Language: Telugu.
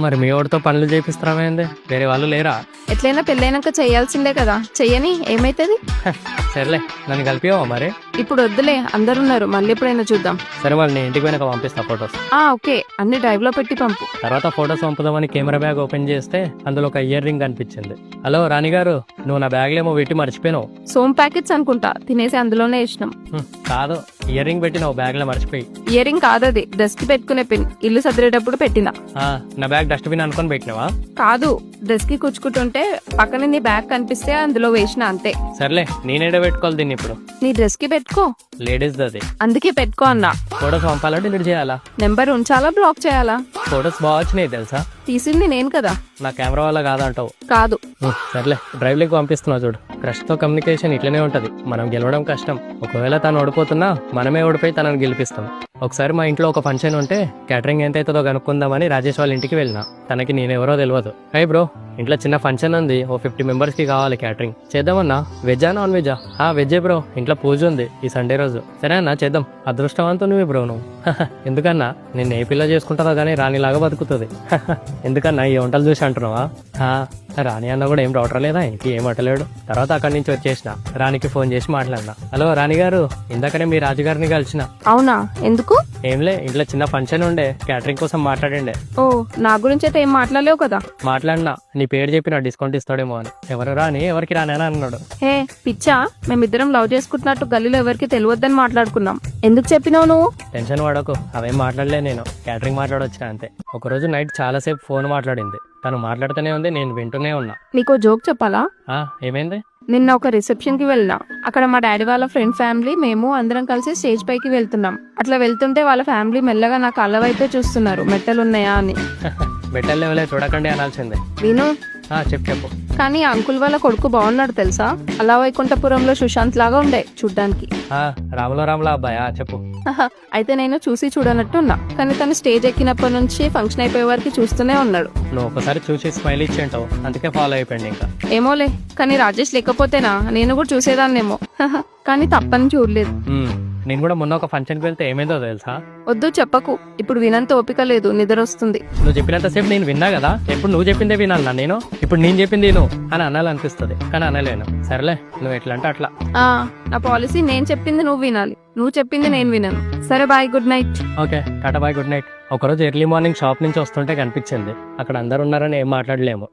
మరి మీ వాడితో పనులు చేపిస్తామేంది? వేరే వాళ్ళు లేరా? ఎట్లయినా పెళ్ళైనాక చేయాల్సిందే కదా, చెయ్యని ఏమైతుంది. సరేలే, నన్ను కలిపివా మరి? ఇప్పుడు వద్దులే, అందరున్నారు, మళ్ళీ ఎప్పుడైనా చూద్దాం. సరే, వాళ్ళు నేను ఇంటికి వెనక పంపిస్తా ఫొటోస్. ఓకే, అన్ని డ్రైవ్ లో పెట్టి పంపు. తర్వాత ఫొటోస్ పంపుదామని కెమెరా బ్యాగ్ ఓపెన్ చేస్తే అందులో ఒక ఇయర్ రింగ్ కనిపించింది. హలో రాణి గారు, నువ్వు నా బ్యాగ్ ఏమో పెట్టి మర్చిపోయినావు. సోమ్ ప్యాకెట్స్ అనుకుంటా, తినేసి అందులోనే వేసినాం. కాదు, ఇయర్ రింగ్ పెట్టినావు బ్యాగ్ లో మర్చిపోయి. ఇయర్ రింగ్ కాదది, డస్ట్ కి పెట్టుకునే పిన్, ఇల్లు సదిరేటప్పుడు పెట్టినా. నా బ్యాగ్ డస్ట్బిన్ అనుకొని పెట్టినావా? కాదు, డస్ట్ కి కుచ్చుకుంటుంటే పక్కన నీ బ్యాగ్ కనిపిస్తే అందులో వేసిన అంతే. సర్లే, నేనేడే పెట్టుకోవాలి దీన్ని ఇప్పుడు. నీ డ్రెస్ కి పెట్టుకో, లేడీస్ అది. అందుకే పెట్టుకో అన్నా. ఫొటోస్ పంపాలా డిలీట్ చేయాలా? నెంబర్ ఉంచాలా బ్లాక్ చేయాలా? ఫొటోస్ బాగా వచ్చినాయి తెలుసా? తీసింది నేను కదా. నా కెమెరా వల్ల కాదంటావు. కాదు. సర్లే, డ్రైవ్ లెక్ పంపిస్తున్నావు చూడు. క్రష్ తో కమ్యూనికేషన్ ఇట్లనే ఉంటది, మనం గెలవడం కష్టం. ఒకవేళ తను ఓడిపోతున్నా మనమే ఓడిపోయి తనని గెలిపిస్తాం. ఒకసారి మా ఇంట్లో ఒక ఫంక్షన్ ఉంటే క్యాటరింగ్ ఎంత అవుతుందో కనుక్కుందామని రాజేష్ వాళ్ళ ఇంటికి వెళ్ళినా. తనకి నేనెవరో తెలియదు. హై బ్రో, ఇంట్లో చిన్న ఫంక్షన్ ఉంది, ఓ 50 మెంబర్స్ కి కావాలి క్యాటరింగ్. చేద్దామన్నా? వెజ్జా నాన్ వెజ్జా? వెజ్జే బ్రో, ఇంట్లో పూజ ఉంది ఈ సండే రోజు. సరే అన్నా, చేద్దాం. అదృష్టవంతునివి బ్రో నువ్వు. ఎందుకన్నా, నిన్ను ఏ పిల్ల చేసుకుంటారో కానీ రాణిలాగా బతుకుతుంది. ఎందుకన్నా ఈ వంటలు చూసి అంటున్నావా? రాణి అన్న కూడా ఏం డౌటర్ లేదా, ఇంక ఏం అట్టలేడు. తర్వాత అక్కడి నుంచి వచ్చేసిన రాణికి ఫోన్ చేసి మాట్లాడినా. హలో రాణి గారు, ఇందాకనే మీ రాజుగారిని కలిసిన. అవునా, ఎందుకు? ఏంలే, ఇంట్లో చిన్న ఫంక్షన్ ఉండే, క్యాటరింగ్ కోసం మాట్లాడండి. ఓ, నా గురించి అయితే ఏం మాట్లాడలేవు కదా. మాట్లాడినా, నీ పేరు చెప్పిన డిస్కౌంట్ ఇస్తాడేమో అని. ఎవరు రాని ఎవరికి రాని అని అన్నాడు. హే పిచ్చా, మేమిద్దరం లవ్ చేసుకుంటున్నట్టు గల్లీలో ఎవరికి తెలియద్దని మాట్లాడుకున్నాం. ఎందుకు చెప్పినావు నువ్వు? టెన్షన్ పడకు, అవేం మాట్లాడలే, నేను క్యాటరింగ్ మాట్లాడొచ్చిన అంతే. ఒకరోజు నైట్ చాలాసేపు ఫోన్ మాట్లాడింది. తను మాట్లాడుతూనే ఉంది, నేను వింటూనే ఉన్నా. నీకో జోక్ చెప్పాలా? ఏమైంది? నిన్న ఒక రిసెప్షన్ కి వెళ్ళినా. అక్కడ మా డాడీ వాళ్ళ ఫ్రెండ్ ఫ్యామిలీ, మేము అందరం కలిసి స్టేజ్ పైకి వెళ్తున్నాం. అట్లా వెళ్తుంటే వాళ్ళ ఫ్యామిలీ మెల్లగా నా కళ్ళ వైపే చూస్తున్నారు, మెట్టలున్నాయా అని. మెట్టలు లేవలే, చూడకండి అనాల్సిందే. విను, చెప్పు. కానీ అంకుల్ వాళ్ళ కొడుకు బాగున్నాడు తెలుసా? అలా వైకుంఠపురంలో సుశాంత్ లాగా ఉండే చూడ్డానికి. రాముల అబ్బాయా? చెప్పు. అయితే నేను చూసి చూడనట్టున్నా, కానీ తను స్టేజ్ ఎక్కినప్పటి నుంచి ఫంక్షన్ అయిపోయే వరకు చూస్తూనే ఉన్నాడు. నువ్వు ఒకసారి చూసి స్మైల్ ఇచ్చేంటావు, అందుకే ఫాలో అయిపోయింది. ఇంకా ఏమోలే, కానీ రాజేష్ లేకపోతేనా నేను కూడా చూసేదాన్నేమో. కానీ తప్పని చూడలేదు. నేను కూడా మొన్న ఒక ఫంక్షన్కి వెళ్తే ఏమైందో తెలుసా? వద్దు చెప్పకు, ఇప్పుడు వినంత ఓపిక లేదు, నిద్ర వస్తుంది. నువ్వు చెప్పినంతసేపు నేను విన్నా కదా, ఎప్పుడు నువ్వు చెప్పిందే వినాలన్నా నేను? ఇప్పుడు నేను చెప్పింది నువ్వు అని అనాలనిపిస్తుంది, కానీ అనలేను. సరేలే, నువ్వు ఎట్లా అంటే అట్లా. నా పాలసీ, నేను చెప్పింది నువ్వు వినాలి, నువ్వు చెప్పింది నేను వినను. సరే bye, good night. Okay, tata bye, good night. ఒకరోజు ఎర్లీ మార్నింగ్ షాప్ నుంచి వస్తుంటే కనిపించింది. అక్కడ అందరు ఉన్నారని ఏం మాట్లాడలేము.